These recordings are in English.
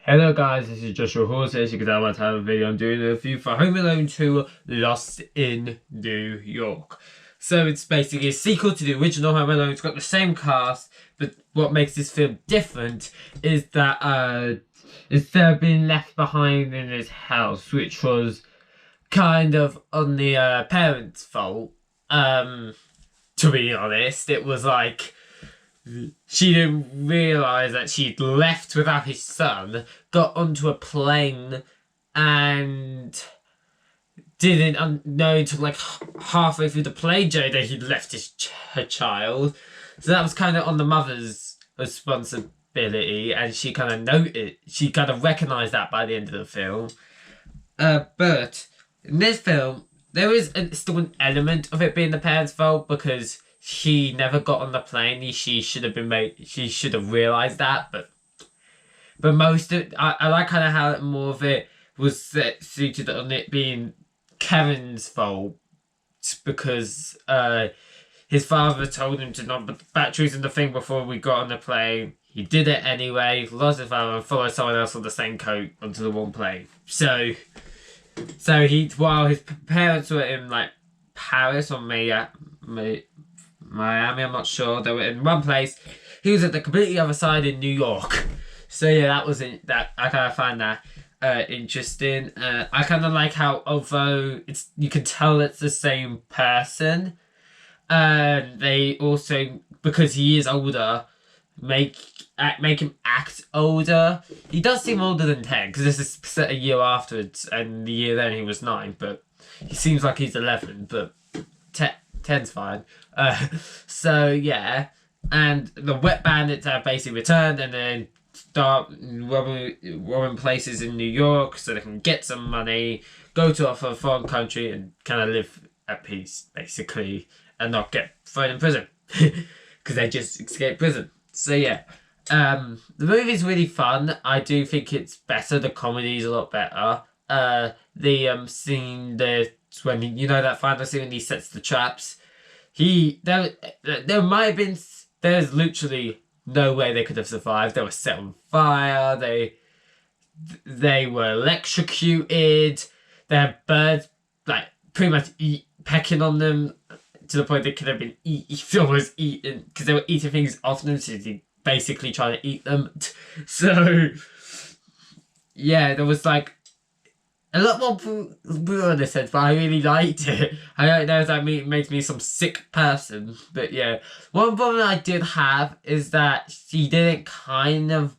Hello guys, this is Joshua Hawes. As you can tell by the title of the video, I'm doing a review for Home Alone 2 Lost in New York. So it's basically a sequel to the original Home Alone. It's got the same cast, but what makes this film different is that instead of being left behind in his house, which was kind of on the parents' fault, to be honest, it was like she didn't realise that she'd left without his son, got onto a plane, and didn't know until like halfway through the plane journey that he'd left her child. So that was kind of on the mother's responsibility, and she kind of noted, she kind of recognised that by the end of the film. But in this film, there is still an element of it being the parents' fault because she never got on the plane. She should have realised that, but most of it, I like kind of how more of it was suited on it being Kevin's fault because his father told him to not put the batteries in the thing before we got on the plane. He did it anyway, lost his father, and followed someone else on the same coat onto the wrong plane. So while his parents were in like Paris or Miami, I'm not sure. They were in one place. He was at the completely other side in New York. So yeah, that I kind of find that interesting. I kind of like how although you can tell it's the same person, they also, because he is older, make him act older. He does seem older than 10 because this is set a year afterwards, and the year then he was 9. But he seems like he's 11. But 10's fine. So yeah, and the wet bandits have basically returned and then start robbing places in New York so they can get some money, go to a foreign country and kind of live at peace basically and not get thrown in prison because they just escaped prison. So yeah, the movie's really fun. I do think it's better. The comedy's a lot better. The scene when that final scene when he sets the traps. There might have been. There's literally no way they could have survived. They were set on fire. They were electrocuted. They had birds like pretty much pecking on them to the point they could have been almost eaten because they were eating things off them. So they basically trying to eat them. So yeah, there was like a lot more brutal in this sense, but I really liked it. I don't know if that makes me some sick person, but yeah. One problem I did have is that he didn't kind of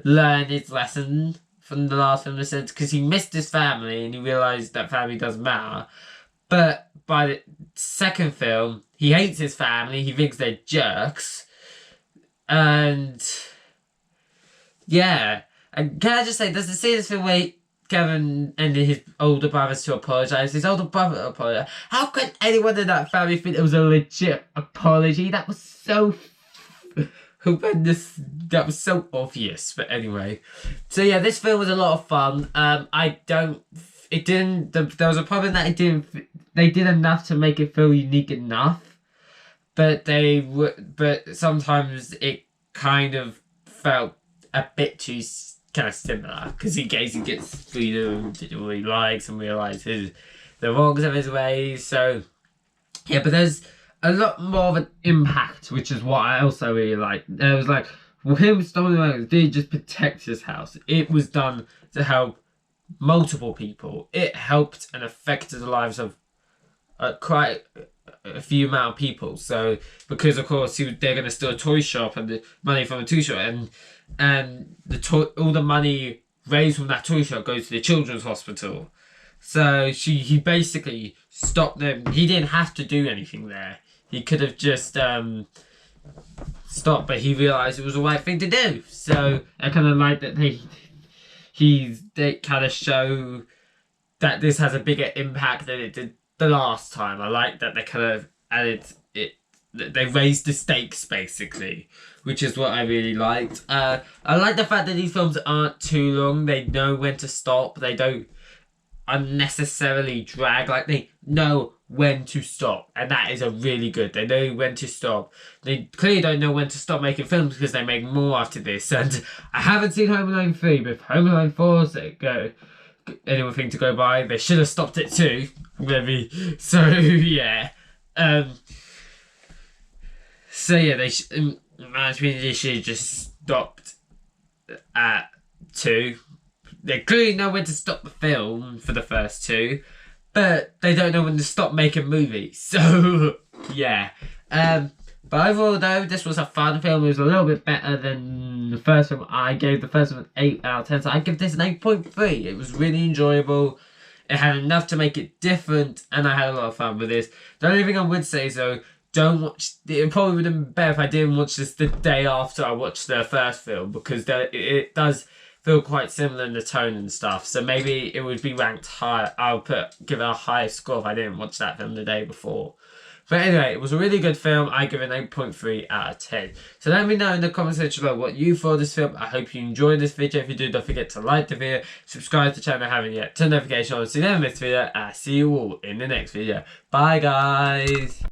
learn his lesson from the last film in a sense, because he missed his family and he realised that family doesn't matter. But by the second film, he hates his family, he thinks they're jerks. And yeah. And can I just say, there's the scene in this film where Kevin and his older brothers to apologise. His older brother apologised. How could anyone in that family think it was a legit apology? That was so horrendous. That was so obvious. But anyway. So yeah, this film was a lot of fun. There was a problem that they did enough to make it feel unique enough. But sometimes it kind of felt a bit too kind of similar because he gets freedom to do what he likes and realises the wrongs of his ways. So yeah, but there's a lot more of an impact, which is what I also really like. There was like, well, him storming the house didn't just protect his house. It was done to help multiple people. It helped and affected the lives of quite a few amount of people. So because of course they're going to steal a toy shop and the money from the toy shop and all the money raised from that toy shop goes to the children's hospital. So he basically stopped them. He didn't have to do anything there. He could have just stopped, but he realised it was the right thing to do. So I kind of like that they kind of show that this has a bigger impact than it did the last time. I like that they kind of added it. They raised the stakes basically, which is what I really liked. I like the fact that these films aren't too long. They know when to stop. They don't. unnecessarily drag. Like, they know when to stop, and that is a really good. They know when to stop. They clearly don't know when to stop making films because they make more after this. And I haven't seen Home Alone 3, but if Home Alone 4's anything to go by, they should have stopped it too. Maybe. So yeah. So yeah, they should have just stopped at 2. They clearly know when to stop the film for the first 2, but they don't know when to stop making movies. So yeah. But overall though, this was a fun film. It was a little bit better than the first film. I gave the first one an 8 out of 10, so I give this an 8.3. It was really enjoyable. It had enough to make it different, and I had a lot of fun with this. The only thing I would say is though, don't watch. It probably would have been better if I didn't watch this the day after I watched the first film, because it does feel quite similar in the tone and stuff. So maybe it would be ranked higher. I'll give it a higher score if I didn't watch that film the day before. But anyway, it was a really good film. I give it an 8.3 out of 10. So let me know in the comment section below what you thought of this film. I hope you enjoyed this video. If you do, don't forget to like the video, subscribe to the channel if you haven't yet, turn notifications on so you never miss the video. I'll see you all in the next video. Bye guys.